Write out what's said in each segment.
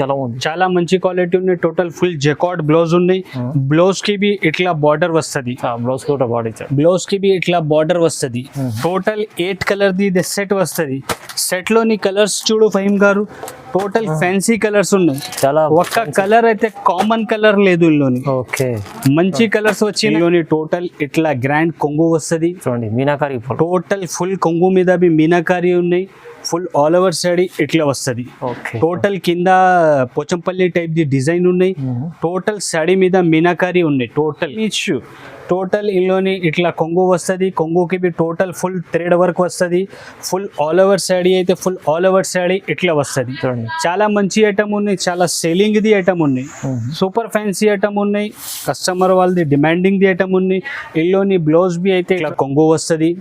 చాలా మంచి క్వాలిటీ ఉన్నాయి. టోటల్ ఫుల్ జెకార్డ్ బ్లౌజ్ ఉన్నాయి. బ్లౌజ్ కి బి ఇట్లా బార్డర్ వస్తది. బ్లౌజ్ కి బి ఇట్లా బార్డర్ వస్తది. టోటల్ 8 కలర్ ది సెట్ వస్తది. సెట్ లోని కలర్స్ చూడు ఫహీమ్ గారు, టోటల్ ఫ్యాన్సీ కలర్స్ ఉన్నాయి. ఒక్క కలర్ అయితే కామన్ కలర్ లేదు ఇందులోని. మంచి కలర్స్ వచ్చి ఇందులోని టోటల్ ఇట్లా గ్రాండ్ కొంగు వస్తది. చూడండి మీనాకారి, టోటల్ ఫుల్ కొంగు మీద బి మీనాకారి ఉన్నాయి. ఫుల్ ఆల్ ఓవర్ సారీ ఇట్లా వస్తది. టోటల్ కింద పోచంపల్లి టైప్ ది డిజైన్ ఉన్నాయి. టోటల్ సారీ మీద మీనాకారి ఉన్నాయి. టోటల్ ఇందులోని ఇట్లా కొంగు వస్తది. కొంగుకి బి టోటల్ ఫుల్ థ్రెడ్ వర్క్ వస్తది. ఫుల్ ఆల్ ఓవర్ సారీ అయితే ఫుల్ ఆల్ ఓవర్ సారీ ఇట్లా వస్తది. చాలా మంచి ఐటమ్ ఉన్నాయి. చాలా సేలింగ్ ది ఐటమ్ ఉన్నాయి. సూపర్ ఫ్యాన్సీ ఐటమ్ ఉన్నాయి. కస్టమర్ వాళ్ళది డిమాండింగ్ ది ఐటమ్ ఉన్నాయి. ఇందులోని బ్లౌజ్ బి అయితే ఇట్లా కొంగు వస్తది.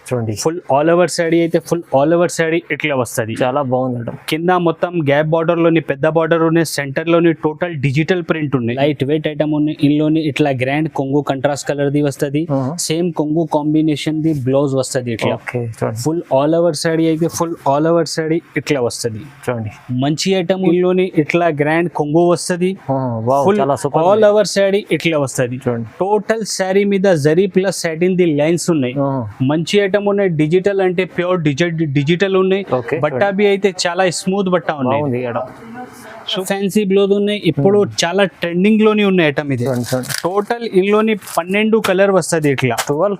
చూడండి ఫుల్ ఆల్ ఓవర్ సారీ అయితే ఫుల్ ఆల్ ఓవర్ సారీ ఇట్లా వస్తది. చాలా బాగుంది. కింద మొత్తం గ్యాప్ బార్డర్ లోని పెద్ద బార్డర్ ఉన్నాయి. సెంటర్ లోని టోటల్ డిజిటల్ ప్రింట్ ఉన్నాయి. లైట్ వెయిట్ ఐటమ్ ఉన్నాయి. ఇందులోని ఇట్లా గ్రాండ్ కొంగు కంట్రాస్ట్ కలర్ ది వస్తది. సేమ్ కొంగు కాంబినేషన్ ది బ్లౌజ్ వస్తది. ఇట్లా ఫుల్ ఆల్ ఓవర్ సారీ అయితే ఫుల్ ఆల్ ఓవర్ సారీ ఇట్లా వస్తది. చూడండి మంచి ఐటమ్. ఇందులోని ఇట్లా గ్రాండ్ కొంగు వస్తది. ఫుల్ ఆల్ ఓవర్ సారీ ఇట్లా వస్తది. టోటల్ సారీ మీద zari plus satin the lines ఉన్నాయి. మంచి ఐటమ్ ఉన్నాయి. డిజిటల్ అంటే ప్యూర్ డిజిటల్ ఉన్నాయి. బట్ట బి అయితే చాలా స్మూత్ బట్ట ఉన్నాయి. ఫ్యాన్సీ బ్లౌజ్ ఉన్నాయి. ఇప్పుడు చాలా ట్రెండింగ్ లోని ఉన్నాయి ఐటమ్ ఇది. టోటల్ ఇందులోని 12 కలర్ వస్తది. ఇట్లా 12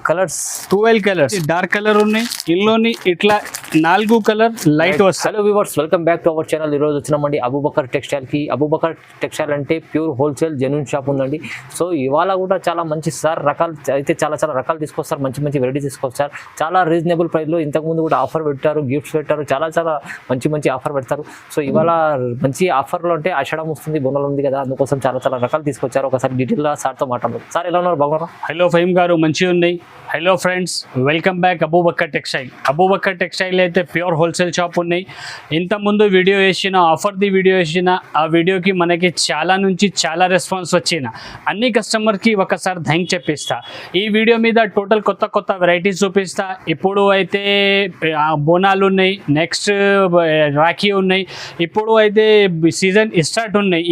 కలర్స్ డార్క్ కలర్ ఉన్నాయి. ఇందులోని ఇట్లా 4 కలర్ లైట్ వస్తాయి. Hello viewers, welcome back to our channel. ఈరోజు వచ్చినామండి అబూబకర్ టెక్స్టైల్ కి. అబూబకర్ టెక్స్టైల్ అంటే ప్యూర్ హోల్సేల్ జెన్యూన్ షాప్ ఉందండి. సో ఇవాళ కూడా చాలా మంచి రకాలు అయితే చాలా రకాలు తీసుకొస్తారు. మంచి వెరైటీ తీసుకొస్తారు. చాలా రీజనబుల్ ప్రైస్ లో. ఇంతకుముందు కూడా ఆఫర్ పెట్టారు, గిఫ్ట్స్ పెట్టారు. చాలా మంచి ఆఫర్ పెడతారు. సో ఇవాళ మంచి ఆఫర్ లో అంటే ఆషాఢం వస్తుంది, బోనాలు ఉంది కదా, అందుకోసం చాలా రకాలు తీసుకొచ్చారు. ఒకసారి డీటెయిల్ గా సార్ తో మాట్లాడదు. సార్ ఎలా ఉన్నారు? బాగున్నారా? హలో ఫహీమ్ గారు, మంచిగా ఉన్నాయి. Hello friends, welcome back Abu Bakr textile. Abu Bakr textile అయితే ప్యూర్ హోల్సేల్ షాప్ ఉన్నాయి. ఇంత ముందు వీడియో వేసిన ఆఫర్ ది వీడియో వేసిన ఆ వీడియోకి మనకి చాలా రెస్పాన్స్ వచ్చిన అన్ని కస్టమర్కి ఒకసారి థ్యాంక్ చెప్పిస్తా. ఈ వీడియో మీద టోటల్ కొత్త వెరైటీస్ చూపిస్తా. ఇప్పుడు అయితే బోనాలు ఉన్నాయి, నెక్స్ట్ రాఖీ ఉన్నాయి. ఇప్పుడు అయితే సీజన్ స్టార్ట్ ఉన్నాయి.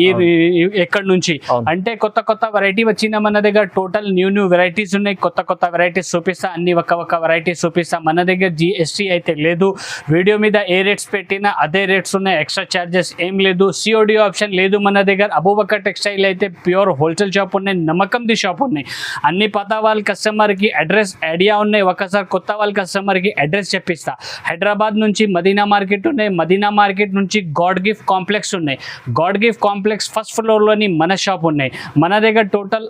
ఎక్కడి నుంచి అంటే కొత్త వెరైటీ వచ్చిందా మన దగ్గర. టోటల్ న్యూ వెరైటీస్ ఉన్నాయి. కొత్త వెరైటీస్ చూపిస్తా. అన్ని ఒక వెరైటీస్ చూపిస్తా. మన దగ్గర GST అయితే లేదు. వీడియో మీద ఏ రేట్స్ పెట్టినా అదే రేట్స్ ఉన్నాయి. ఎక్స్ట్రా చార్జెస్ ఏం లేదు. COD ఆప్షన్ లేదు మన దగ్గర. అబూబకర్ టెక్స్టైల్ అయితే ప్యూర్ హోల్సేల్ షాప్ ఉన్నాయి. నమ్మకం ది షాప్ ఉన్నాయి. అన్ని పాత వాళ్ళ కస్టమర్కి అడ్రస్ ఐడియా ఉన్నాయి. ఒకసారి కొత్త వాళ్ళ కస్టమర్కి అడ్రస్ చెప్పిస్తా. హైదరాబాద్ నుంచి మదీనా మార్కెట్ ఉన్నాయి. మదీనా మార్కెట్ నుంచి గాడ్ గిఫ్ట్ కాంప్లెక్స్ ఉన్నాయి. గాడ్ గిఫ్ట్ కాంప్లెక్స్ ఫస్ట్ ఫ్లోర్లోని మన షాప్ ఉన్నాయి. మన దగ్గర టోటల్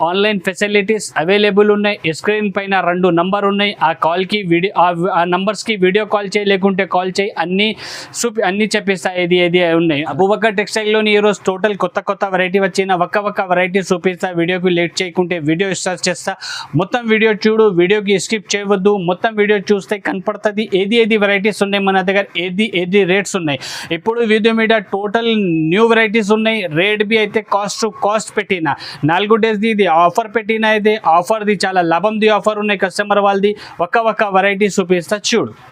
ఆన్లైన్ ఫెసిలిటీస్ అవైలబుల్ ఉన్నాయి. స్క్రీన్ పైన 2 నంబర్ ఉన్నాయి. ఆ కాల్కి ఆ నంబర్స్కి వీడియో కాల్ చేయి, లేకుంటే కాల్ చేయి. అన్ని చెప్పిస్తా. ఏది ఉన్నాయి. అబూబకర్ టెక్స్టైల్లోని ఈరోజు టోటల్ కొత్త వెరైటీ వచ్చిన ఒక వెరైటీ చూపిస్తా. వీడియోకి లేట్ చేయకుంటే వీడియో స్టార్ట్ చేస్తా. మొత్తం వీడియో చూడు, వీడియోకి స్కిప్ చేయవద్దు. మొత్తం వీడియో చూస్తే కనపడుతుంది ఏది వెరైటీస్ ఉన్నాయి మన దగ్గర, ఏది రేట్స్ ఉన్నాయి. ఇప్పుడు వీడియో మీద టోటల్ న్యూ వెరైటీస్ ఉన్నాయి. రేట్ బి అయితే కాస్ట్ పెట్టిన 4 డేస్ ఇది ఆఫర్ పెట్టిన. అయితే ఆఫర్ ది చాలా లాభం ది ఆఫర్ ఉన్నాయి. కస్టమర్ వాళ్ళది ఒక వెరైటీ చూపిస్తా.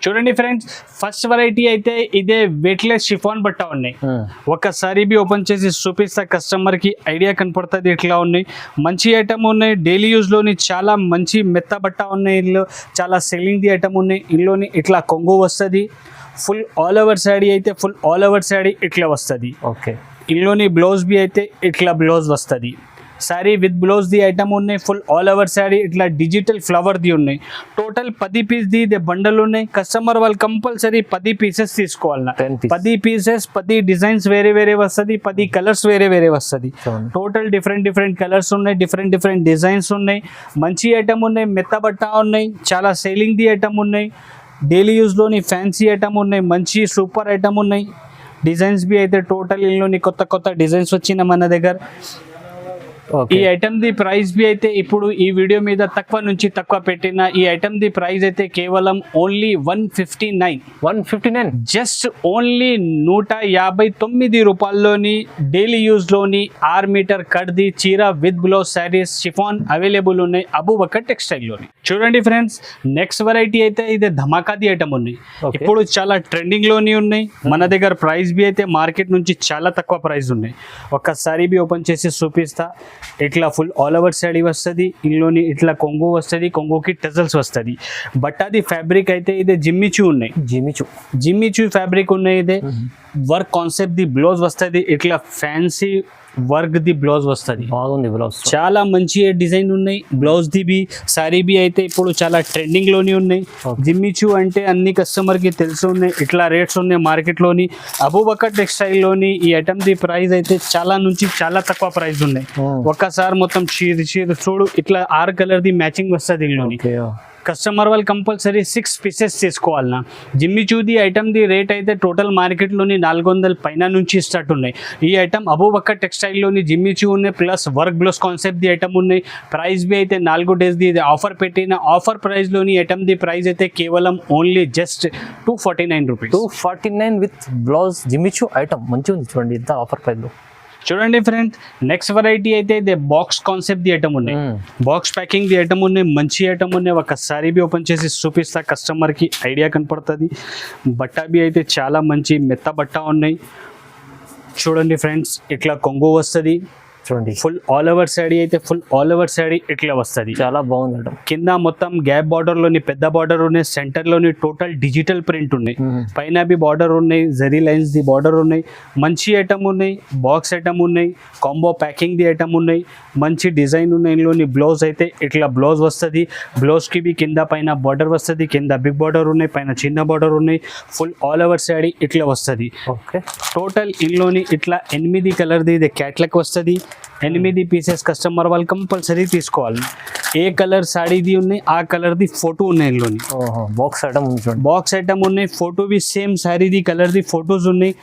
చూడండి ఫ్రెండ్స్, ఫస్ట్ వెరైటీ అయితే ఇదే వెయిట్లెస్ షిఫాన్ బట్ట ఉన్నాయి. ఒకసారి బి ఓపెన్ చేసి చూపిస్తా. కస్టమర్ కి ఐడియా కనపడుతుంది ఇట్లా ఉన్నాయి. మంచి ఐటమ్ ఉన్నాయి. డైలీ యూజ్ లోని చాలా మంచి మెత్త బట్ట ఉన్నాయి. ఇందులో చాలా సెల్లింగ్ ది ఐటమ్ ఉన్నాయి. ఇందులోని ఇట్లా కొంగు వస్తుంది. ఫుల్ ఆల్ ఓవర్ సారీ అయితే ఫుల్ ఆల్ ఓవర్ సారీ ఇట్లా వస్తుంది. ఇందులోని బ్లౌజ్ బి అయితే ఇట్లా బ్లౌజ్ వస్తుంది. Sorry with blouse the item ఉన్నాయి. ఫుల్ ఆల్ ఓవర్ సారీ ఇట్లా డిజిటల్ ఫ్లవర్ ది ఉన్నాయి. టోటల్ 10 పీస్ ది బండల్ ఉన్నాయి. కస్టమర్ వాళ్ళు కంపల్సరీ 10 పీసెస్ తీసుకోవాలన్నా. 10 పీసెస్, 10 డిజైన్స్ వేరే వస్తుంది. 10 కలర్స్ వేరే వస్తుంది. టోటల్ డిఫరెంట్ కలర్స్ ఉన్నాయి. డిఫరెంట్ డిజైన్స్ ఉన్నాయి. మంచి ఐటమ్ ఉన్నాయి. మెత్త బట్ట ఉన్నాయి. చాలా సేలింగ్ ది ఐటమ్ ఉన్నాయి. డైలీ యూజ్లోని ఫ్యాన్సీ ఐటమ్ ఉన్నాయి. మంచి సూపర్ ఐటమ్ ఉన్నాయి. డిజైన్స్ బి అయితే టోటల్ ఇందులోని కొత్త డిజైన్స్ వచ్చిన మన దగ్గర. Okay. ఈ ఐటమ్ ది ప్రైస్ బి అయితే ఇప్పుడు ఈ వీడియో మీద తక్కువ నుంచి తక్కువ పెట్టిన ఈ ఐటమ్ ది ప్రైస్ అయితే కేవలం ఓన్లీ 159. 159. జస్ట్ ఓన్లీ 159 రూపాయల్లోని డైలీ యూజ్లోని 6 మీటర్ కట్ది చీర with blouse sarees chiffon available ఉన్నాయి అబూబకర్ టెక్స్టైల్లోని. చూడండి ఫ్రెండ్స్, నెక్స్ట్ వెరైటీ అయితే ఇది ధమాకాది ఐటమ్ ఉన్నాయి. Okay. ఇప్పుడు చాలా ట్రెండింగ్లోని ఉన్నాయి. మన దగ్గర ప్రైస్ బి అయితే మార్కెట్ నుంచి చాలా తక్కువ ప్రైస్ ఉన్నాయి. ఒక్కసారి బి ఓపెన్ చేసి చూపిస్తా. ఇట్లా ఫుల్ ఆల్ ఓవర్ శారీ వస్తుంది. ఇందులోని ఇట్లా కొంగు వస్తుంది, కొంగుకి టజల్స్ వస్తుంది. బట్ అది ఫ్యాబ్రిక్ అయితే ఇదే జిమ్మిచూ ఉన్నాయి. జిమ్మిచూ ఫ్యాబ్రిక్ ఉన్నాయి. ఇదే వర్క్ కాన్సెప్ట్ ది బ్లౌజ్ వస్తుంది. ఇట్లా ఫ్యాన్సీ వర్క్ ది బ్లౌజ్ వస్తుంది. బాగుంది బ్లౌజ్, చాలా మంచి డిజైన్ ఉన్నాయి. బ్లౌజ్ ది బి సారీ బి అయితే ఇప్పుడు చాలా ట్రెండింగ్ లోని ఉన్నాయి. జిమ్మిచూ అంటే అన్ని కస్టమర్ కి తెలిసి ఉన్నాయి. ఇట్లా రేట్స్ ఉన్నాయి మార్కెట్ లోని. అబూబకర్ టెక్స్టైల్ లోని ఈ ఐటమ్ ది ప్రైస్ అయితే చాలా నుంచి చాలా తక్కువ ప్రైస్ ఉన్నాయి. ఒక్కసారి మొత్తం చీర చూడు, ఇట్లా 6 కలర్ ది మ్యాచింగ్ వస్తుంది ఇందులోని. కస్టమర్ వాళ్ళు కంపల్సరీ 6 పీసెస్ తీసుకోవాలన్నా. జిమ్మిచూది ఐటమ్ ది రేట్ అయితే టోటల్ మార్కెట్లోని 400 పైన నుంచి స్టార్ట్ ఉన్నాయి. ఈ ఐటమ్ అబూబకర్ టెక్స్టైల్లోని జిమ్మిచూ ఉన్నాయి, plus work blouse concept the item ఉన్నాయి. ప్రైస్ బి అయితే 4 డేస్ ది ఆఫర్ పెట్టిన ఆఫర్ ప్రైస్లోని ఐటమ్ ది ప్రైస్ అయితే కేవలం only just 249 rupees. 249 with blouse Jimmy Choo item మంచిగా ఉంది చూడండి ఇంత ఆఫర్ ప్రైస్లో. చూడండి ఫ్రెండ్స్, నెక్స్ట్ వెరైటీ అయితే ఇదే బాక్స్ కాన్సెప్ట్ ది ఐటమ్ ఉన్నాయి. బాక్స్ ప్యాకింగ్ ది ఐటమ్ ఉన్నాయి, మంచి ఐటమ్ ఉన్నాయి. ఒకసారి బి ఓపెన్ చేసి చూపిస్తా, కస్టమర్కి ఐడియా కనపడుతుంది. బట్ట బి అయితే చాలా మంచి మెత్త బట్ట ఉన్నాయి. చూడండి ఫ్రెండ్స్, ఇట్లా కొంగు వస్తుంది. చూడండి ఫుల్ ఆల్ ఓవర్ శారీ అయితే ఫుల్ ఆల్ ఓవర్ శారీ ఇట్లా వస్తుంది. చాలా బాగుంది ఐటమ్. కింద మొత్తం గ్యాప్ బార్డర్ లోని పెద్ద బార్డర్ ఉన్నాయి. సెంటర్ లోని టోటల్ డిజిటల్ ప్రింట్ ఉన్నాయి. పైన బి బార్డర్ ఉన్నాయి, జరీ లైన్స్ ది బార్డర్ ఉన్నాయి. మంచి ఐటమ్ ఉన్నాయి, బాక్స్ ఐటమ్ ఉన్నాయి, కాంబో ప్యాకింగ్ ది ఐటమ్ ఉన్నాయి. మంచి డిజైన్ ఉన్నాయి. ఇందులోని బ్లౌజ్ అయితే ఇట్లా బ్లౌజ్ వస్తుంది. బ్లౌజ్ కి బి కింద పైన బార్డర్ వస్తుంది. కింద బిగ్ బార్డర్ ఉన్నాయి, పైన చిన్న బార్డర్ ఉన్నాయి. ఫుల్ ఆల్ ఓవర్ శారీ ఇట్లా వస్తుంది. ఓకే, టోటల్ ఇందులోని ఇట్లా 8 కలర్ ది ఇది క్యాట్లాగ్ వస్తుంది. 8 పీసెస్ కస్టమర్ వాళ్ళు కంపల్సరీ తీసుకోవాలి. ఏ కలర్ సాడీది ఉన్నాయి ఆ కలర్ది ఫోటో ఉన్నాయి ఇందులోని. బాక్స్ ఐటమ్ ఉంది, బాక్స్ ఐటమ్ ఉన్నాయి. ఫోటో బి సేమ్ సారీది కలర్ది ఫోటోస్ ఉన్నాయి.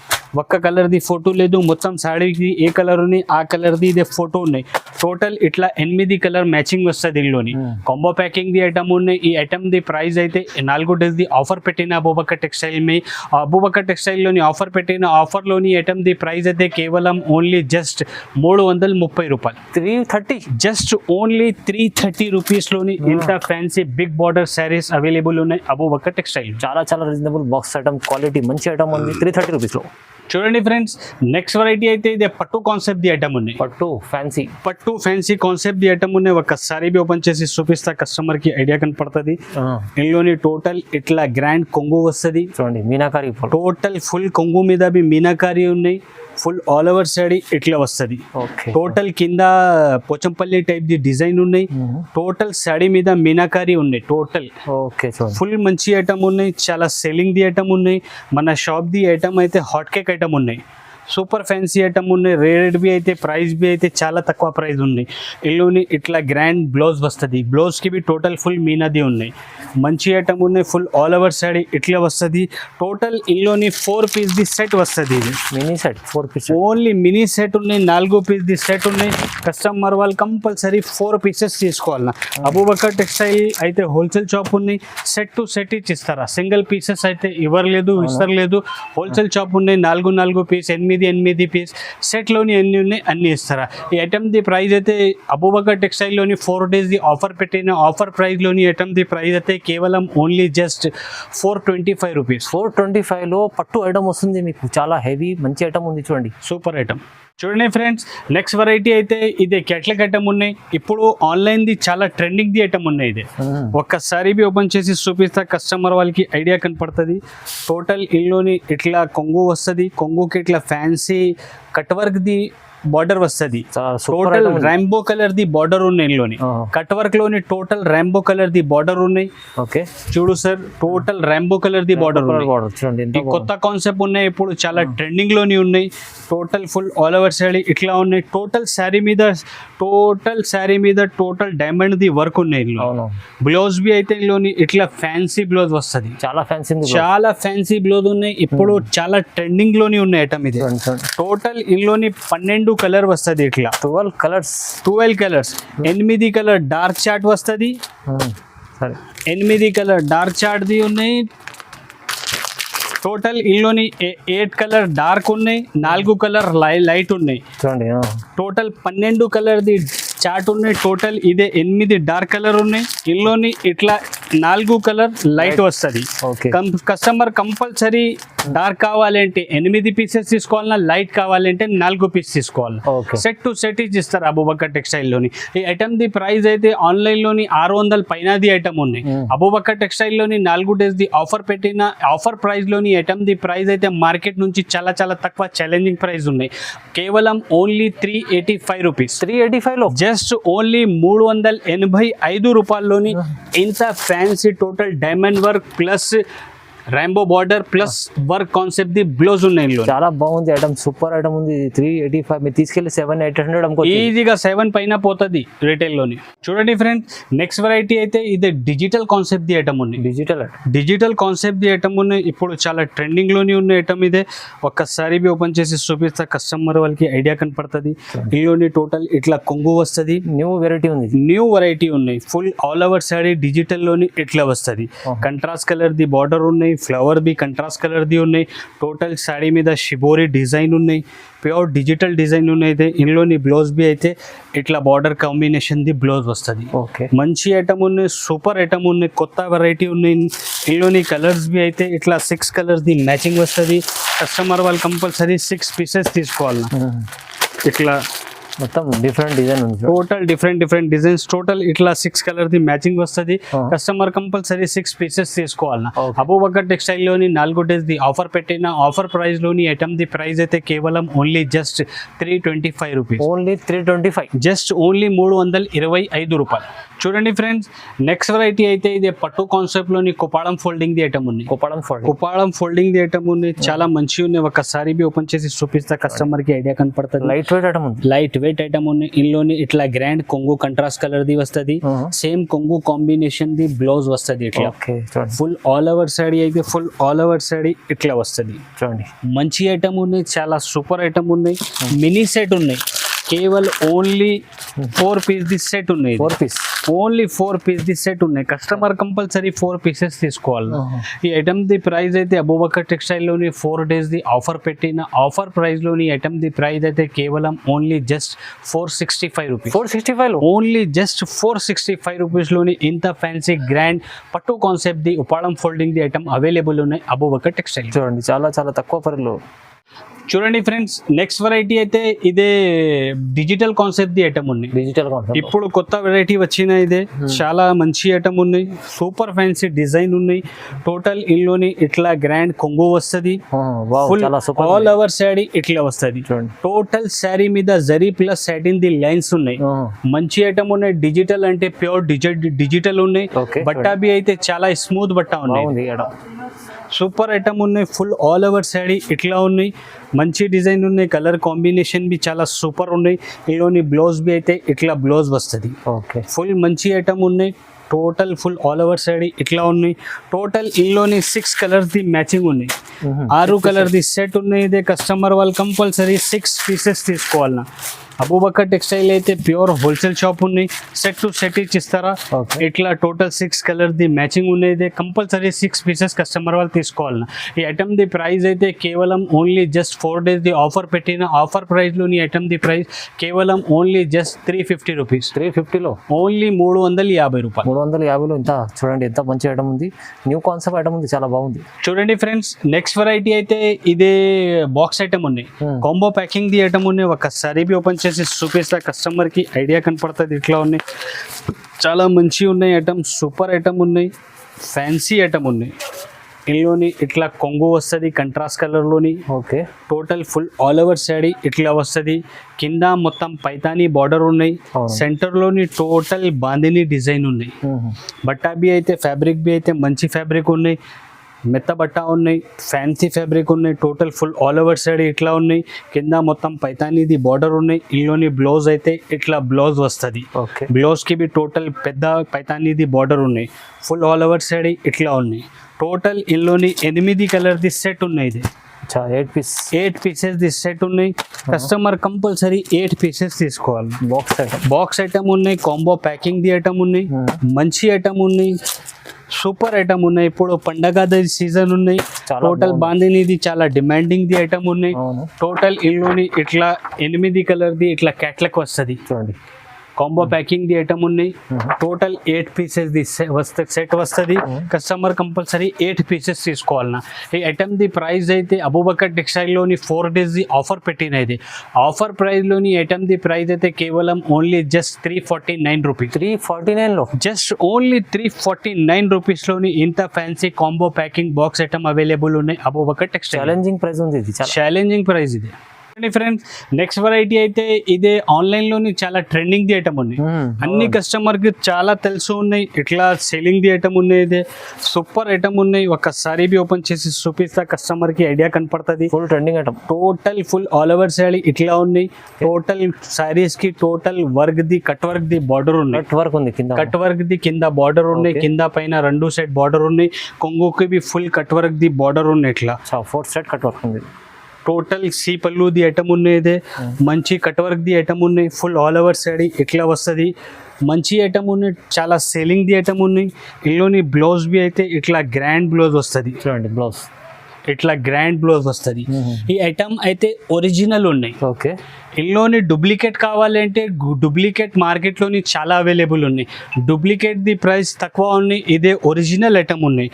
ఒక్క కలర్ది ఫోటో లేదు, మొత్తం సాడీకి ఏ కలర్ ఉన్నాయి ఆ కలర్ది ఇదే ఫోటో ఉన్నాయి. టోటల్ ఇట్లా 8 కలర్ మ్యాచింగ్ వస్తుంది ఇందులోని. కాంబో ప్యాకింగ్ ది ఐటమ్ ఉన్నాయి. ఈ ఐటమ్ ది ప్రైస్ అయితే 4 డేస్ ది ఆఫర్ పెట్టిన అబూబకర్ టెక్స్టైల్ మీ. అబూబకర్ టెక్స్టైల్లోని ఆఫర్ పెట్టిన ఆఫర్లోని ఐటమ్ ది ప్రైస్ అయితే కేవలం ఓన్లీ జస్ట్ 330 రూపాయలు. 330, జస్ట్ ఓన్లీ 330 రూపీస్లోని ఇంత fancy big border saris available ఉన్నాయి అబూబకర్ టెక్స్టైల్. చాలా రీజనబుల్ బాక్స్ ఐటమ్, క్వాలిటీ మంచి ఐటమ్ ఉంది 330 రూపీస్లో. చూడండి ఫ్రెండ్స్, నెక్స్ట్ వెరైటీ అయితే ఇదే పట్టు కాన్సెప్ట్ ది ఐటమ్ ఉన్నాయి. పట్టు ఫ్యాన్సీ కాన్సెప్ట్ ది ఐటమ్ ఉన్నాయి. ఒకసారి బి ఓపెన్ చేసి చూపిస్తా, కస్టమర్ కి ఐడియా కనపడుతుంది. ఇందులోని టోటల్ ఇట్లా గ్రాండ్ కొంగు వస్తుంది. చూడండి మీనాకారి, టోటల్ ఫుల్ కొంగు మీద బి మీనాకారి ఉన్నాయి. ఫుల్ ఆల్ ఓవర్ శారీ ఇట్లా వస్తుంది. టోటల్ కింద పోచంపల్లి టైప్ ది డిజైన్ ఉన్నాయి. టోటల్ శారీ మీద మీనాకారి ఉన్నాయి. టోటల్ ఫుల్ మంచి ఐటమ్ ఉన్నాయి. చాలా సెల్లింగ్ ది ఐటమ్ ఉన్నాయి. మన షాప్ ది ఐటమ్ అయితే హాట్ కేక్ ఐటమ్ ఉన్నాయి. సూపర్ ఫ్యాన్సీ ఐటమ్ ఉన్నాయి. రేట్ బి అయితే ప్రైస్ బి అయితే చాలా తక్కువ ప్రైస్ ఉన్నాయి. ఇందులోని ఇట్లా గ్రాండ్ బ్లౌజ్ వస్తుంది. బ్లౌజ్కి బి టోటల్ ఫుల్ మీనాది ఉన్నాయి. మంచి ఐటమ్ ఉన్నాయి. ఫుల్ ఆల్ ఓవర్ శారీ ఇట్లా వస్తుంది. టోటల్ ఇందులోని 4 పీస్ ది సెట్ వస్తుంది. ఇది mini set 4 piece, only mini set ఉన్నాయి. 4 పీస్ ది సెట్ ఉన్నాయి. కస్టమర్ వాళ్ళు కంపల్సరీ 4 పీసెస్ తీసుకోవాలి. అబూబకర్ టెక్స్టైల్ అయితే హోల్సేల్ షాప్ ఉన్నాయి. సెట్ టు సెట్ ఇచ్చిస్తారా, సింగిల్ పీసెస్ అయితే ఇవ్వలేదు, ఇస్తలేదు. హోల్సేల్ షాప్ ఉన్నాయి. 4 పీస్, 8 పీస్ సెట్లోని ఎన్ని ఉన్నాయి అన్ని ఇస్తారా. ఈ ఐటమ్ ది ప్రైస్ అయితే అబూబకర్ టెక్స్టైల్లోని 4 డేస్ ది ఆఫర్ పెట్టిన ఆఫర్ ప్రైస్లోని ఐటమ్ ది ప్రైస్ అయితే కేవలం ఓన్లీ జస్ట్ 425 రూపీస్. 425లో పట్టు ఐటమ్ వస్తుంది మీకు. చాలా హెవీ మంచి ఐటమ్ ఉంది చూడండి, సూపర్ ఐటమ్. చూడండి ఫ్రెండ్స్, నెక్స్ట్ వెరైటీ అయితే ఇదే క్యాట్లాగ్ ఐటమ్ ఉన్నాయి. ఇప్పుడు ఆన్లైన్ ది చాలా ట్రెండింగ్ ది ఐటమ్ ఉన్నాయి. ఇది ఒక్కసారి బి ఓపెన్ చేసి చూపిస్తా, కస్టమర్ వాళ్ళకి ఐడియా కనపడుతుంది. టోటల్ ఇందులోని ఇట్లా కొంగు వస్తుంది. కొంగుకి ఇట్లా ఫ్యాన్సీ కట్ వర్క్ ది బార్డర్ వస్తుంది. టోటల్ రాంబో కలర్ ది బార్డర్ ఉన్నాయి. ఇందులోని కట్ వర్క్ లోని టోటల్ రాంబో కలర్ ది బార్డర్ ఉన్నాయి. ఓకే, చూడు సార్, టోటల్ రాంబో కలర్ ది బార్డర్ చూడండి. కొత్త కాన్సెప్ట్ ఉన్నాయి, ఇప్పుడు చాలా ట్రెండింగ్ లోని ఉన్నాయి. Total full all over sari ఇట్లా ఉన్నాయి. టోటల్ శారీ మీద టోటల్ డైమండ్ ది వర్క్ ఉన్నాయి. బ్లౌజ్ బి అయితే ఇందులోని ఇట్లా ఫ్యాన్సీ బ్లౌజ్ వస్తుంది. చాలా ఫ్యాన్సీ బ్లౌజ్ ఉన్నాయి. ఇప్పుడు చాలా ట్రెండింగ్ లోని ఉన్నాయి ఐటమ్ ఇది. టోటల్ ఇందులోని 12 12 కలర్ వస్తుంది ఇట్లా 12 colours 12 colours 8 colour dark chart వస్తుంది సరే 8 కలర్ డార్క్ చార్ట్ది ఉన్నాయి టోటల్ ఇందులోని 8 కలర్ డార్క్ ఉన్నాయి 4 కలర్ లైట్ ఉన్నాయి చూడండి టోటల్ 12 కలర్ది చార్ట్ ఉన్నాయి టోటల్ ఇదే 8 డార్క్ కలర్ ఉన్నాయి ఇందులోని ఇట్లా 4 కలర్ లైట్ వస్తుంది ఓకే కస్టమర్ కంపల్సరీ డార్క్ కావాలంటే 8 పీసెస్ తీసుకోవాలన్నా లైట్ కావాలంటే 4 పీస్ తీసుకోవాలి ఓకే సెట్ టు సెట్ ఇస్తారు అబూబకర్ టెక్స్టైల్లోని ఈ ఐటమ్ ది ప్రైస్ అయితే ఆన్లైన్లోని 600 పైనది ఐటమ్ ఉన్నాయి అబూబకర్ టెక్స్టైల్లోని 4 డేస్ ది ఆఫర్ పెట్టిన ఆఫర్ ప్రైస్లోని ఐటమ్ ది ప్రైస్ అయితే మార్కెట్ నుంచి చాలా చాలా తక్కువ ఛాలెంజింగ్ ప్రైస్ ఉన్నాయి కేవలం ఓన్లీ 385 రూపీస్ 385 లో జస్ట్ ఓన్లీ 385 రూపాయల్లోని ఇంత fancy total diamond work plus Rambo border plus work concept the blouse ఉన్నాయి ఇందులో చాలా బాగుంది ఐటమ్ సూపర్ ఐటమ్ ఉంది 385 మీరు తీసుకెళ్ళి 700-800 అనుకోవచ్చు ఈజీగా 7 పైన పోతుంది రీటైల్లోని చూడండి ఫ్రెండ్స్ నెక్స్ట్ వెరైటీ అయితే ఇది డిజిటల్ కాన్సెప్ట్ ది ఐటమ్ ఉంది డిజిటల్ కాన్సెప్ట్ ది ఐటమ్ ఉన్నాయి ఇప్పుడు చాలా ట్రెండింగ్లోని ఉన్న ఐటమ్ ఇదే ఒక్కసారి బి ఓపెన్ చేసి చూపిస్తే కస్టమర్ వాళ్ళకి ఐడియా కనపడుతుంది ఇందులోని టోటల్ ఇట్లా కొంగు వస్తుంది న్యూ వెరైటీ ఉన్నాయి ఫుల్ ఆల్ ఓవర్ సారీ డిజిటల్లోని ఇట్లా వస్తుంది కంట్రాస్ట్ కలర్ ది బార్డర్ ఉన్నాయి ఫ్లవర్ బి కంట్రాస్ట్ కలర్ ది ఉన్నాయి టోటల్ సారీ మీద షిబోరి డిజైన్ ఉన్నాయి ప్యూర్ డిజిటల్ డిజైన్ ఉన్నాయి ఇందులోని బ్లౌజ్ బి అయితే ఇట్లా బార్డర్ కాంబినేషన్ ది బ్లౌజ్ వస్తుంది ఓకే మంచి ఐటమ్ ఉన్నాయి సూపర్ ఐటమ్ ఉన్నాయి కొత్త వెరైటీ ఉన్నాయి ఇందులోని కలర్స్ బి అయితే ఇట్లా 6 కలర్స్ ది మ్యాచింగ్ వస్తుంది కస్టమర్ వాళ్ళు కంపల్సరీ 6 పీసెస్ తీసుకోవాలి ఇట్లా మొత్తం డిఫరెంట్ డిజైన్ ఉంది టోటల్ డిఫరెంట్ డిజైన్స్ టోటల్ ఇట్లా 6 కలర్ ది మ్యాచింగ్ వస్తుంది కస్టమర్ కంపల్సరీ 6 పీసెస్ తీసుకోవాలన్నా అబూబకర్ టెక్స్టైల్ లోని 4 డేస్ ది ఆఫర్ పెట్టిన ఆఫర్ ప్రైస్ లోని ఐటమ్ ది ప్రైస్ అయితే కేవలం only just 325 rupees only 325 just only 325 రూపాయలు చూడండి ఫ్రెండ్స్ నెక్స్ట్ వెరైటీ అయితే ఇది పట్టు కాన్సెప్ట్ లోని కుపాడం ఫోల్డింగ్ ది ఐటమ్ ఉంది కుపాడం ఫోల్డింగ్ ది ఐటమ్ ఉంది చాలా మంచిగా ఉన్నాయి ఒకసారి బి ఓపెన్ చేసి చూపిస్తా కస్టమర్ కి ఐడియా కనపడుతుంది లైట్ వెయిట్ ఐటమ్ ఉన్నాయి ఇందులోని ఇట్లా గ్రాండ్ కొంగు కంట్రాస్ట్ కలర్ ది వస్తుంది సేమ్ కొంగు కాంబినేషన్ ది బ్లౌజ్ వస్తుంది ఇట్లా ఫుల్ ఆల్ ఓవర్ సాడీ అయితే ఫుల్ ఆల్ ఓవర్ సాడీ ఇట్లా వస్తుంది చూడండి మంచి ఐటమ్ ఉన్నాయి చాలా సూపర్ ఐటమ్ ఉన్నాయి మినీ సెట్ ఉన్నాయి కేవలం ఓన్లీ 4 పీస్ ది సెట్ ఉన్నాయి ఓన్లీ 4 పీస్ ది సెట్ ఉన్నాయి కస్టమర్ కంపల్సరీ 4 పీసెస్ తీసుకోవాలి ఈ ఐటమ్ ది ప్రైస్ అయితే అబూబకర్ టెక్స్టైల్ లోని 4 డేస్ ది ఆఫర్ పెట్టిన ఆఫర్ ప్రైస్ లోని ఐటమ్ ది ప్రైస్ అయితే కేవలం only just 465 rupees 465 only just 465 rupees లోని ఇంత ఫ్యాన్సీ గ్రాండ్ పట్టు కాన్సెప్ట్ ది ఉపాడం ఫోల్డింగ్ ది ఐటమ్ అవైలబుల్ ఉన్నాయి అబూబకర్ టెక్స్టైల్ చూడండి చాలా చాలా తక్కువ పరిలో చూడండి ఫ్రెండ్స్ నెక్స్ట్ వెరైటీ అయితే ఇదే డిజిటల్ కాన్సెప్ట్ ది ఐటమ్ ఉన్నాయి ఇప్పుడు కొత్త వెరైటీ వచ్చిన ఇదే చాలా మంచి ఐటమ్ ఉన్నాయి సూపర్ ఫ్యాన్సీ డిజైన్ ఉన్నాయి టోటల్ ఇందులోని ఇట్లా గ్రాండ్ కొంగు వస్తుంది ఫుల్ ఆల్ ఓవర్ శారీ ఇట్లా వస్తుంది టోటల్ శారీ మీద zari plus satin the lines ఉన్నాయి మంచి ఐటమ్ ఉన్నాయి డిజిటల్ అంటే ప్యూర్ డిజిటల్ ఉన్నాయి బట్టా బి అయితే చాలా స్మూత్ బట్ట ఉన్నాయి సూపర్ ఐటమ్ ఉన్నాయి ఫుల్ ఆల్ ఓవర్ శారీ ఇట్లా ఉన్నాయి మంచి డిజైన్ ఉన్నాయి కలర్ కాంబినేషన్ బి చాలా సూపర్ ఉన్నాయి ఇందులోని బ్లౌజ్ బి అయితే ఇట్లా బ్లౌజ్ వస్తుంది ఫుల్ మంచి ఐటమ్ ఉన్నాయి total full all over side ఇట్లా ఉన్నాయి టోటల్ ఇందులోని 6 కలర్స్ ది మ్యాచింగ్ ఉన్నాయి 6 కలర్ ది సెట్ ఉన్నాయి ఇదే కస్టమర్ వాళ్ళు కంపల్సరీ 6 పీసెస్ తీసుకోవాలన్నా అబూబకర్ టెక్స్టైల్ అయితే ప్యూర్ హోల్సేల్ షాప్ ఉన్నాయి సెట్ టు సెట్ ఇచ్చిస్తారా ఇట్లా టోటల్ 6 కలర్ ది మ్యాచింగ్ ఉన్నాయి ఇదే కంపల్సరీ 6 పీసెస్ కస్టమర్ వాళ్ళు తీసుకోవాలన్నా ఈ ఐటమ్ ది ప్రైస్ అయితే కేవలం ఓన్లీ జస్ట్ 4 డేస్ ది ఆఫర్ పెట్టిన ఆఫర్ ప్రైస్లోని ఐటమ్ ది ప్రైస్ కేవలం ఓన్లీ జస్ట్ 350 రూపీస్ 350లో ఓన్లీ 350 రూపాయలు 350లో ఇంత చూడండి ఎంత మంచి ఐటమ్ ఉంది న్యూ కాన్సెప్ట్ ఐటమ్ ఉంది చాలా బాగుంది చూడండి ఫ్రెండ్స్ నెక్స్ట్ వెరైటీ అయితే ఇదే బాక్స్ ఐటమ్ ఉన్నాయి కాంబో ప్యాకింగ్ ది ఐటమ్ ఉన్నాయి ఒకసారి బి ఓపెన్ చేసి చూపిస్తా కస్టమర్ కి ఐడియా కనపడుతుంది ఇట్లా ఉన్నాయి చాలా మంచి ఉన్నాయి ఐటమ్ సూపర్ ఐటమ్ ఉన్నాయి ఫ్యాన్సీ ఐటమ్ ఉన్నాయి ఇందులోని ఇట్లా కొంగు వస్తుంది కంట్రాస్ట్ కలర్లోని okay total full all over sari ఇట్లా వస్తుంది కింద మొత్తం పైతానీ బార్డర్ ఉన్నాయి సెంటర్లోని టోటల్ బాందిని డిజైన్ ఉన్నాయి బట్టా బి అయితే ఫ్యాబ్రిక్ బి అయితే మంచి ఫ్యాబ్రిక్ ఉన్నాయి మెత్త బట్ట ఉన్నాయి ఫ్యాన్సీ ఫ్యాబ్రిక్ ఉన్నాయి total full all over side ఇట్లా ఉన్నాయి కింద మొత్తం పైతానీది బార్డర్ ఉన్నాయి ఇందులోని బ్లౌజ్ అయితే ఇట్లా బ్లౌజ్ వస్తుంది బ్లౌజ్కి బి టోటల్ పెద్ద పైతానీది బార్డర్ ఉన్నాయి ఫుల్ ఆల్ ఓవర్ సైడ్ ఇట్లా ఉన్నాయి టోటల్ ఇందులోని 8 కలర్ది సెట్ ఉన్నాయి ఇది అచ్చా 8 పీస్ 8 పీసెస్ ది సెట్ ఉన్నాయి. కస్టమర్ కంపల్సరీ 8 పీసెస్ తీసుకోవాలి. బాక్స్ ఐటమ్ ఉన్నాయి, కాంబో ప్యాకింగ్ ది ఐటమ్ ఉన్నాయి, మంచి ఐటమ్ ఉన్నాయి, సూపర్ ఐటమ్ ఉన్నాయి. ఇప్పుడు పండగ సీజన్ ఉన్నాయి. టోటల్ బాందినిది చాలా డిమాండింగ్ ది ఐటమ్ ఉన్నాయి. టోటల్ ఇల్లుని ఇట్లా 8 కలర్ ది ఇట్లా క్యాట్లాగ్ వస్తుంది చూడండి. కాంబో ప్యాకింగ్ ది ఐటమ్ ఉన్నాయి. టోటల్ 8 పీసెస్ ది సెట్ వస్తుంది. కస్టమర్ కంపల్సరీ 8 పీసెస్ తీసుకోవాలన్నా. ఈ ఐటమ్ ది ప్రైస్ అయితే అబూబకర్ టెక్స్టైల్లోని 4 days ది ఆఫర్ పెట్టినది. ఆఫర్ ప్రైస్లోని ఐటమ్ ది ప్రైస్ అయితే కేవలం ఓన్లీ జస్ట్ 349 రూపీస్. 349లో జస్ట్ ఓన్లీ 349 రూపీస్లోని ఇంత fancy combo packing box item available ఉన్నాయి అబూబకర్ టెక్స్టైల్. ఛాలెంజింగ్ ప్రైస్ ఉంది, ఇది ఛాలెంజింగ్ ప్రైస్ ఇది ఫ్రెండ్స్. నెక్స్ట్ వెరైటీ అయితే ఇదే ఆన్లైన్ లోని చాలా ట్రెండింగ్ ది ఐటమ్ ఉంది. అన్ని కస్టమర్ కి చాలా తెలుసు ఉన్నాయి. ఇట్లా సెల్లింగ్ ది ఐటమ్ ఉన్నాయి. ఇదే సూపర్ ఐటమ్ ఉన్నాయి. ఒక్కసారి బి ఓపెన్ చేసి చూపిస్తా కస్టమర్ కి ఐడియా కనపడుతుంది. Full trending item. Total full all over sari ఇట్లా ఉన్నాయి. టోటల్ సారీస్ కి టోటల్ వర్క్ ది కట్ వర్క్ ది బార్డర్ ఉన్నాయి. కట్ వర్క్ ది కింద బార్డర్ ఉన్నాయి. కింద పైన 2 సెట్ బార్డర్ ఉన్నాయి. కొంగుకి బి ఫుల్ కట్ వర్క్ ది బార్డర్ ఉన్నాయి. ఇట్లా 4 సెట్ కట్ వర్క్ ఉంది. టోటల్ సీ పళ్ళు ది ఐటమ్ ఉన్నాయి. మంచి కట్ వర్క్ ది ఐటమ్ ఉన్నాయి. ఫుల్ ఆల్ ఓవర్ సారీ ఇట్లా వస్తుంది. మంచి ఐటమ్ ఉన్నాయి. చాలా సేలింగ్ ది ఐటమ్ ఉన్నాయి. ఇందులోని బ్లౌజ్ బి అయితే ఇట్లా గ్రాండ్ బ్లౌజ్ వస్తుంది చూడండి. బ్లౌజ్ ఇట్లా గ్రాండ్ బ్లౌజ్ వస్తుంది. ఈ ఐటమ్ అయితే ఒరిజినల్ ఉన్నాయి. ఓకే. ఇందులోని డూప్లికేట్ కావాలి అంటే డూప్లికేట్ మార్కెట్లోని చాలా అవైలబుల్ ఉన్నాయి. డూప్లికేట్ ది ప్రైస్ తక్కువ ఉన్నాయి. ఇదే ఒరిజినల్ ఐటమ్ ఉన్నాయి.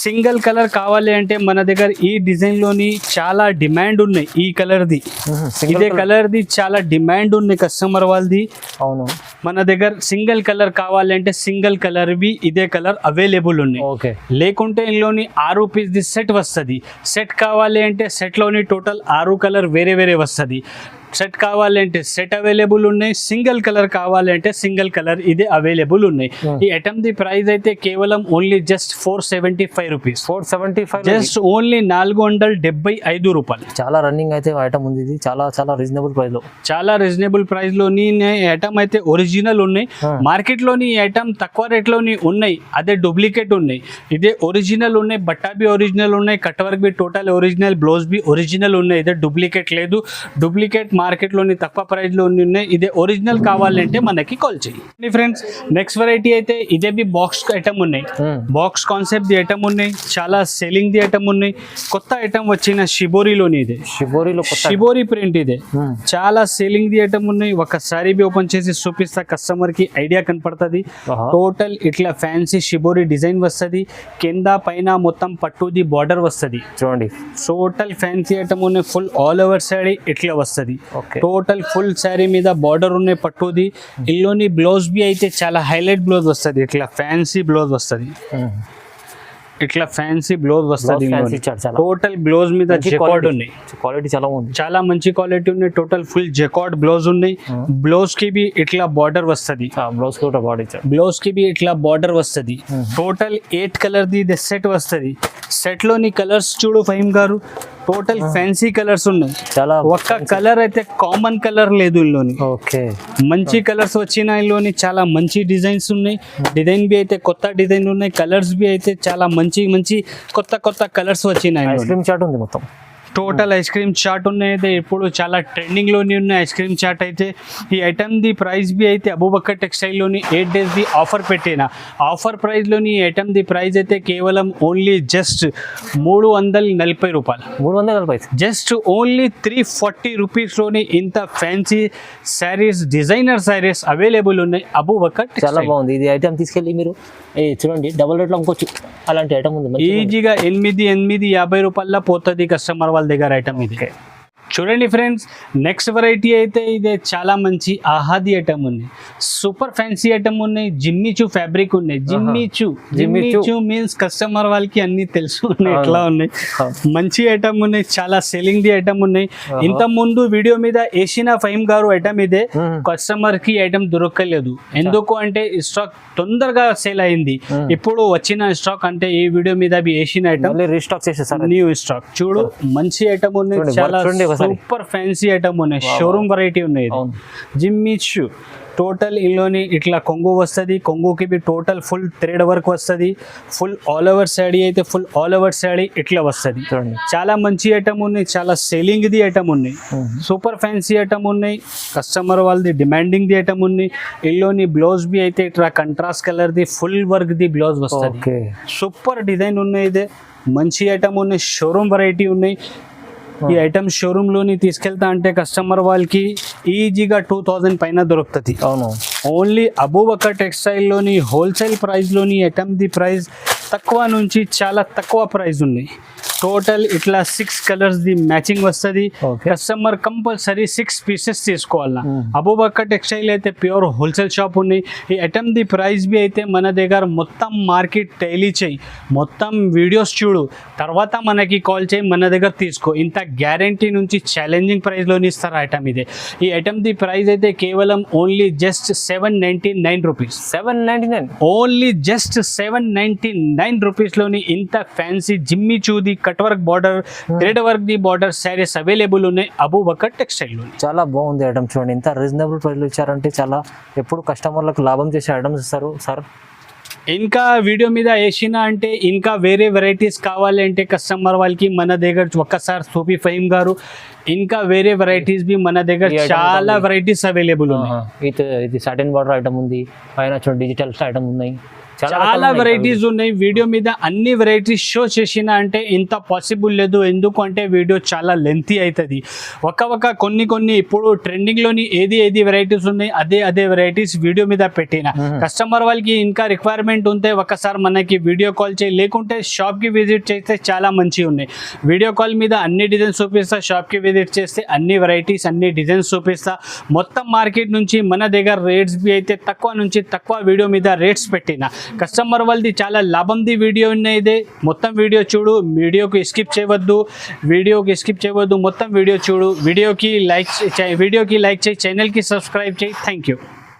సింగిల్ కలర్ కావాలి అంటే మన దగ్గర ఈ డిజైన్లోని చాలా డిమాండ్ ఉన్నాయి. ఈ కలర్ది ఇదే కలర్ది చాలా డిమాండ్ ఉన్నాయి కస్టమర్ వాళ్ళది. అవును. మన దగ్గర సింగిల్ కలర్ కావాలి అంటే సింగిల్ కలర్ బి ఇదే కలర్ అవైలబుల్ ఉన్నాయి. ఓకే. లేకుంటే ఇందులోని 6 పీస్ ది సెట్ వస్తుంది. సెట్ కావాలి అంటే సెట్లోని టోటల్ 6 కలర్ వేరే వేరే వస్తుంది. సెట్ కావాలి అంటే సెట్ అవైలబుల్ ఉన్నాయి. సింగిల్ కలర్ కావాలి అంటే సింగిల్ కలర్ ఇదే అవైలబుల్ ఉన్నాయి. ఈ ఐటమ్ ది ప్రైస్ అయితే కేవలం only just 475 rupees. 475 just only 475 రూపాయలు. చాలా రన్నింగ్ అయితే ఐటమ్ ఉంది. ఇది చాలా చాలా రీజనబుల్ ప్రైస్ లో, చాలా రీజనబుల్ ప్రైస్ లోని ఐటమ్ అయితే ఒరిజినల్ ఉన్నాయి. మార్కెట్ లోని ఐటమ్ తక్కువ రేట్ లోని ఉన్నాయి. అదే డూప్లికేట్ ఉన్నాయి. ఇదే ఒరిజినల్ ఉన్నాయి. బట్టా బి ఒరిజినల్ ఉన్నాయి. కట్ వర్క్ బి టోటల్ ఒరిజినల్. బ్లౌజ్ బి ఒరిజినల్ ఉన్నాయి. ఇదే డూప్లికేట్ లేదు. డూప్లికేట్ మార్కెట్లోని తక్కువ ప్రైస్లో ఉన్నాయి. ఇదే ఒరిజినల్ కావాలంటే మనకి కాల్ చేయండి ఫ్రెండ్స్. నెక్స్ట్ వెరైటీ అయితే ఇదే బి బాక్స్ ఐటమ్ ఉన్నాయి. బాక్స్ కాన్సెప్ట్ ది ఐటమ్ ఉన్నాయి. చాలా సెల్లింగ్ ది ఐటమ్ ఉన్నాయి. కొత్త ఐటమ్ వచ్చిన షిబోరిలోని ఇదే షిబోరి ప్రింట్ ఇదే చాలా సెల్లింగ్ ది ఐటమ్ ఉన్నాయి. ఒకసారి బి ఓపెన్ చేసి చూపిస్తా కస్టమర్ కి ఐడియా కనపడుతుంది. టోటల్ ఇట్లా ఫ్యాన్సీ షిబోరి డిజైన్ వస్తుంది. కింద పైన మొత్తం పట్టుది బార్డర్ వస్తుంది చూడండి. టోటల్ ఫ్యాన్సీ ఐటమ్ ఉన్నాయి. ఫుల్ ఆల్ ఓవర్ సైడ్ ఇట్లా వస్తుంది. టోటల్ ఫుల్ శారీ మీద బార్డర్ ఉన్నాయి పట్టుది. ఇల్లోని బ్లౌజ్ బి అయితే చాలా హైలైట్ బ్లౌజ్ వస్తుంది. ఇట్లా ఫ్యాన్సీ బ్లౌజ్ వస్తుంది. ఇట్లా ఫ్యాన్సీ బ్లౌజ్ వస్తుంది. టోటల్ బ్లౌజ్ మీద జెకార్డ్ ఉన్నాయి. క్వాలిటీ చాలా ఉంది. చాలా మంచి క్వాలిటీ ఉన్నాయి. టోటల్ ఫుల్ జెకార్డ్ బ్లౌజ్ ఉన్నాయి. బ్లౌజ్ కి బి ఇట్లా బార్డర్ వస్తుంది. బ్లౌజ్ కి బి ఇట్లా బార్డర్ వస్తుంది. టోటల్ 8 కలర్ ది సెట్ వస్తుంది. సెట్ లోని కలర్స్ చూడు ఫహీమ్ గారు. టోటల్ ఫ్యాన్సీ కలర్స్ ఉన్నాయి. చాలా ఒక్క కలర్ అయితే కామన్ కలర్ లేదు ఇందులోని. ఓకే. మంచి కలర్స్ వచ్చిన ఇందులోని చాలా మంచి డిజైన్స్ ఉన్నాయి. డిజైన్ బి అయితే కొత్త డిజైన్ ఉన్నాయి. కలర్స్ బి అయితే చాలా మంచి మంచి కొత్త కలర్స్ వచ్చినాయి. ఐస్ క్రీమ్ చాట్ ఉంది మొత్తం. టోటల్ ఐస్ క్రీమ్ చాట్ ఉన్నాయి. అయితే ఇప్పుడు చాలా ట్రెండింగ్లోని ఉన్నాయి ఐస్ క్రీమ్ చాట్ అయితే. ఈ ఐటమ్ ది ప్రైస్ బి అయితే అబూబకర్ టెక్స్టైల్లోని 8 days ది ఆఫర్ పెట్టిన ఆఫర్ ప్రైస్లోని ఈ ఐటమ్ ది ప్రైస్ అయితే కేవలం ఓన్లీ జస్ట్ 340 రూపాయలు. 340 జస్ట్ ఓన్లీ 340 రూపీస్లోని ఇంత fancy saris designer saris available ఉన్నాయి అబూబకర్. చాలా బాగుంది. ఇది ఐటమ్ తీసుకెళ్ళి మీరు చూడండి డబుల్ రేట్లో అమ్ముకోవచ్చు. అలాంటి ఐటమ్ ఉంది. ఈజీగా 850 రూపాయల పోతుంది కస్టమర్ వాళ్ళ దగ్గర ఐటమ్ ఇది. చూడండి ఫ్రెండ్స్, నెక్స్ట్ వెరైటీ అయితే ఇదే చాలా మంచి ఆహాది ఐటమ్ ఉంది. సూపర్ ఫ్యాన్సీ ఐటమ్ ఉన్నాయి. జిమ్మిచూ ఫ్యాబ్రిక్ ఉన్నాయి. జిమ్మిచూ మీన్స్ కస్టమర్ వాళ్ళకి అన్ని తెలుసు ఉన్నాయి ఎట్లా ఉన్నాయి. మంచి ఐటమ్ ఉన్నాయి. చాలా సెల్లింగ్ ది ఐటమ్ ఉన్నాయి. ఇంత ముందు వీడియో మీద వేసిన ఫహీమ్ గారు ఐటమ్ ఇదే. కస్టమర్ కి ఐటమ్ దొరకలేదు. ఎందుకు అంటే స్టాక్ తొందరగా సేల్ అయింది. ఇప్పుడు వచ్చిన స్టాక్ అంటే ఈ వీడియో మీద వేసిన ఐటమ్ రీస్టాక్ చేసేసారు. న్యూ స్టాక్ చూడు. మంచి ఐటమ్ ఉన్నాయి. చాలా ఒక్కసారి సూపర్ ఫ్యాన్సీ ఐటమ్ ఉన్నాయి, షోరూమ్ వెరైటీ ఉన్నాయి. అవును. జిమ్మి షూ టోటల్ ఇందులోని ఇట్లా కొంగు వస్తుంది, కొంగుకి బి టోటల్ ఫుల్ థ్రెడ్ వర్క్ వస్తుంది, ఫుల్ ఆల్ ఓవర్ శాడీ అయితే ఫుల్ ఆల్ ఓవర్ శాడీ ఇట్లా వస్తుంది. చూడండి చాలా మంచి ఐటమ్ ఉన్నాయి, చాలా సేలింగ్ది ఐటమ్ ఉన్నాయి, సూపర్ ఫ్యాన్సీ ఐటమ్ ఉన్నాయి, కస్టమర్ వాళ్ళది డిమాండింగ్ది ఐటమ్ ఉన్నాయి. ఇందులోని బ్లౌజ్ బి అయితే ఇట్లా కంట్రాస్ట్ కలర్ది ఫుల్ వర్క్ది బ్లౌజ్ వస్తుంది. ఓకే సూపర్ డిజైన్ ఉన్నాయి, ఇదే మంచి ఐటమ్ ఉన్నాయి, షోరూమ్ వెరైటీ ఉన్నాయి. ఈ ఐటమ్ షోరూంలోని తీసుకెళ్తా అంటే కస్టమర్ వాళ్ళకి ఈజీగా 2000 పైన దొరుకుతుంది. అవును. ఓన్లీ అబూబకర్ టెక్స్టైల్లోని హోల్సేల్ ప్రైస్లోని ఐటమ్ది ప్రైస్ తక్కువ నుంచి చాలా తక్కువ ప్రైస్ ఉన్నాయి. టోటల్ ఇట్లా 6 కలర్స్ది మ్యాచింగ్ వస్తుంది. Okay. కస్టమర్ కంపల్సరీ 6 పీసెస్ తీసుకోవాలన్నా. అబూబకర్ టెక్స్టైల్ అయితే ప్యూర్ హోల్సేల్ షాప్ ఉన్నాయి. ఈ ఐటమ్ది ప్రైస్ బి అయితే మన దగ్గర మొత్తం మార్కెట్ టైలీ చేయి, మొత్తం వీడియోస్ చూడు, తర్వాత మనకి కాల్ చేయి, మన దగ్గర తీసుకో. ఇంత గ్యారంటీ నుంచి ఛాలెంజింగ్ ప్రైస్లోని ఇస్తారు ఐటమ్ ఇదే. ఈ ఐటమ్ది ప్రైస్ అయితే కేవలం only just 799 rupees. 799 only just 799 రూపీస్లోని ఇంత ఫ్యాన్సీ జిమ్మి చూది cut work border thread work ది బార్డర్ శారీస్ అవైలబుల్ ఉన్నాయి అబూబకర్ టెక్స్టైల్లో. చాలా బాగుంది ఐటమ్ చూడండి, ఇంత రీజనబుల్ ప్రైస్లో ఇచ్చారంటే చాలా ఎప్పుడు కస్టమర్లకు లాభం చేసే ఐటమ్స్ ఇస్తారు సార్. ఇంకా వీడియో మీద వేసిన అంటే ఇంకా వేరే వెరైటీస్ కావాలి అంటే కస్టమర్ వాళ్ళకి మన దగ్గర ఒక్కసారి సూఫీ ఫహీమ్ గారు ఇంకా వేరే వెరైటీస్ బి మన దగ్గర చాలా వెరైటీస్ అవైలబుల్ ఉన్నాయి. ఇది సాటిన్ బార్డర్ ఐటమ్ ఉంది, పైన చూడండి డిజిటల్ ఐటమ్ ఉన్నాయి, చాలా వెరైటీస్ ఉన్నాయి. వీడియో మీద అన్ని వెరైటీస్ షో చేసిన అంటే ఇంత పాసిబుల్ లేదు, ఎందుకు అంటే వీడియో చాలా లెంతీ అవుతుంది. ఒక కొన్ని ఇప్పుడు ట్రెండింగ్లోని ఏది వెరైటీస్ ఉన్నాయి అదే వెరైటీస్ వీడియో మీద పెట్టిన. కస్టమర్ వాళ్ళకి ఇంకా రిక్వైర్మెంట్ ఉంటే ఒకసారి మనకి వీడియో కాల్ చేయి, లేకుంటే షాప్కి విజిట్ చేస్తే చాలా మంచిగా ఉన్నాయి. వీడియో కాల్ మీద అన్ని డిజైన్స్ చూపిస్తా, షాప్కి విజిట్ చేస్తే అన్ని వెరైటీస్ అన్ని డిజైన్స్ చూపిస్తా. మొత్తం మార్కెట్ నుంచి మన దగ్గర రేట్స్ బి అయితే తక్కువ నుంచి తక్కువ వీడియో మీద రేట్స్ పెట్టిన. కస్టమర్ వాళ్ళది చాలా లాభంది వీడియో ఉన్నాయి. మొత్తం వీడియో చూడు, వీడియోకి స్కిప్ చేయవద్దు, మొత్తం వీడియో చూడు. వీడియోకి లైక్ చేయి, ఛానల్కి సబ్స్క్రైబ్ చేయి. Thank you.